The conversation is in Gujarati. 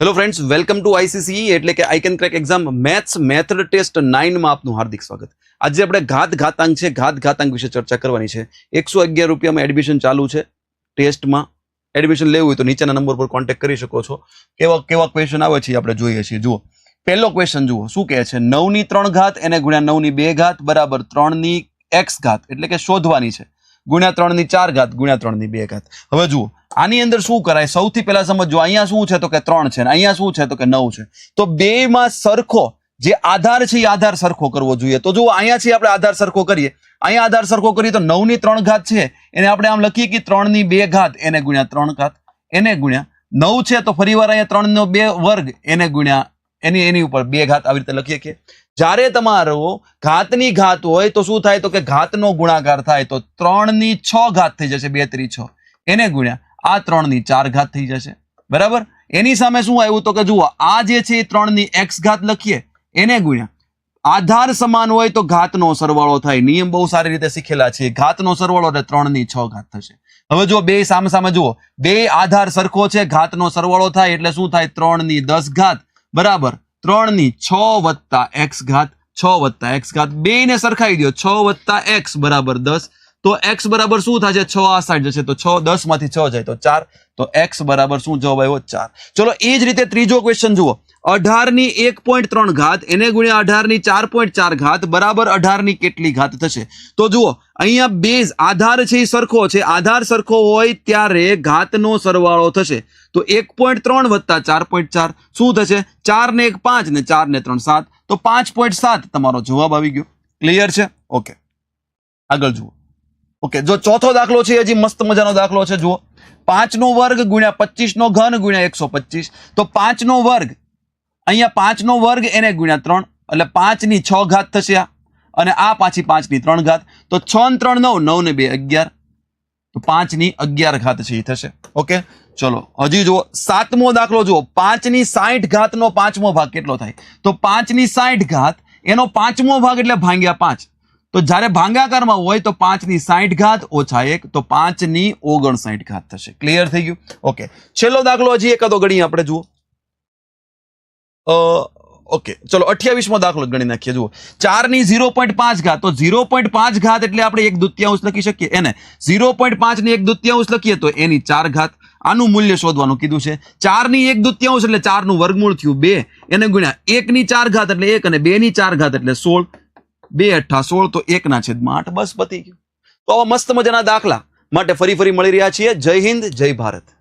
Hello friends, welcome to ICCE એટલે કે I can crack exam maths method test 9 માં આપનું હાર્દિક સ્વાગત. આજે આપણે ઘાતાંક છે, ઘાતાંક વિશે ચર્ચા કરવાની છે. 111 રૂપિયામાં એડમિશન ચાલુ છે. ટેસ્ટમાં એડમિશન લેવું હોય તો નીચેના નંબર પર કોન્ટેક્ટ કરી શકો છો. કેવા ક્વેશ્ચન આવે છે આપણે જોઈએ છીએ. જુઓ, પહેલો ક્વેશ્ચન જુઓ, શું કહે છે? 9 ની 3 ઘાત એને ગુણ્યા 9 ની 2 ઘાત બરાબર 3 ની x ઘાત, એટલે કે શોધવાની છે, ગુણ્યા 3 ની 4 ઘાત ગુણ્યા 3 ની 2 ઘાત. હવે જુઓ, આની અંદર શું કરાય? સૌથી પહેલા સમજો, અહીંયા શું છે તો કે 3 છે, અહીંયા શું છે તો કે 9 છે. તો બેમાં સરખો જે આધાર છે એ આધાર સરખો કરવો જોઈએ. તો જુઓ, અહીંયાથી આપણે આધાર સરખો કરીએ, અહીંયા આધાર સરખો કરીએ તો 9 ની 3 ઘાત છે એને આપણે આમ લખીએ કે 3 ની 2 ઘાત એને ગુણ્યા 3 ઘાત એને ગુણ્યા 9 છે તો ફરીવાર અહીંયા 3 નો 2 વર્ગ એને ગુણ્યા એની ઉપર 2 ઘાત, આવી રીતે લખીએ કે જ્યારે તમારો ઘાતની ઘાત હોય તો શું થાય તો કે ઘાતનો ગુણાકાર થાય તો 3 ની 6 ઘાત થઈ જશે, 2 3 6 એને ગુણ્યા આ 3 ની 4 ઘાત થઈ જશે. બરાબર. એની સામે શું આવ્યું તો કે જુઓ, આ જે છે એ 3 ની x ઘાત લખીએ એને ગુણ્યા આધાર સમાન હોય તો ઘાતનો સરવાળો થાય. નિયમ બહુ સારી રીતે શીખેલા છે. ઘાતનો સરવાળો એટલે 3 ની 6 ઘાત થશે. હવે જો બે સામે જુઓ, બે આધાર સરખો છે, ઘાતનો સરવાળો થાય એટલે શું થાય? 3 ની 10 ઘાત બરાબર 3 ની 6 વત્તા x ઘાત, 6 વત્તા x ઘાત, બે ને સરખાઈ દો, 6 વત્તા x બરાબર 10. તો x બરાબર શું થશે? 6 આ સાઈડ જશે તો 6, 10 માંથી 6 જાય તો 4. તો x બરાબર શું જવાબ આવ્યો? 4. ચલો, એ જ રીતે ત્રીજો ક્વેશ્ચન જુઓ, 18 ની 1.3 ઘાત એને ગુણ્યા 18 ની 4.4 ઘાત બરાબર 18 ની કેટલી ઘાત થશે? તો જુઓ, અહીંયા બેઝ આધાર છે એ સરખો છે, આધાર સરખો હોય ત્યારે ઘાતનો સરવાળો થશે. તો 1.3 વત્તા 4.4 શું થશે? 4 ને 1 5 ને 4 ને 3 7, તો 5.7 તમારો જવાબ આવી ગયો. ક્લિયર છે? ઓકે, આગળ જુઓ. ઓકે, જો ચોથો દાખલો છે, હજી મસ્ત મજાનો દાખલો છે. જુઓ, 5 નો વર્ગ ગુણ્યા 25 નો ઘન ગુણ્યા 125. તો 5 નો વર્ગ, અહીંયા 5 નો વર્ગ એને ગુણ્યા 3 એટલે 5 ની 6 ઘાત થશે આ, અને આ પાછી 5 ની 3 ઘાત. તો 6 ને 3 9, 9 ને 2 11, તો 5 ની 11 ઘાત છે એ થશે. ઓકે, ચલો હજી જુઓ, સાતમો દાખલો જુઓ, 5 ની 60 ઘાત નો પાંચમો ભાગ કેટલો થાય? તો 5 ની 60 ઘાત એનો પાંચમો ભાગ એટલે ભાગ્યા 5. તો જ્યારે ભાગાકારમાં હોય તો 5 ની 60 ઘાત ઓછા 1, તો 5 ની 59 ઘાત થશે. ક્લિયર થઈ ગયું? ઓકે, છેલ્લો દાખલો હજી એકાદો ગણીએ આપણે. જુઓ, ઓકે ચલો, 28મો દાખલો ગણી નાખીએ. જુઓ, 4 ની 0.5 ઘાત, તો 0.5 ઘાત એટલે આપણે 1/2 લખી શકીએ એને. 0.5 ની 1/2 લખીએ તો એની 4 ઘાત. આનું મૂલ્ય શોધવાનું કીધું છે. 4 ની 1/2 એટલે 4 નું વર્ગમૂળ થયું 2 એને ગુણ્યા 1 ની 4 ઘાત એટલે 1 અને 2 ની 4 ઘાત એટલે 16. 2 8 16, તો 1/8. બસ પતી ગયું. તો આવા મસ્ત મજાના દાખલા માટે ફરી મળી રહ્યા છીએ. જય હિન્દ, જય ભારત.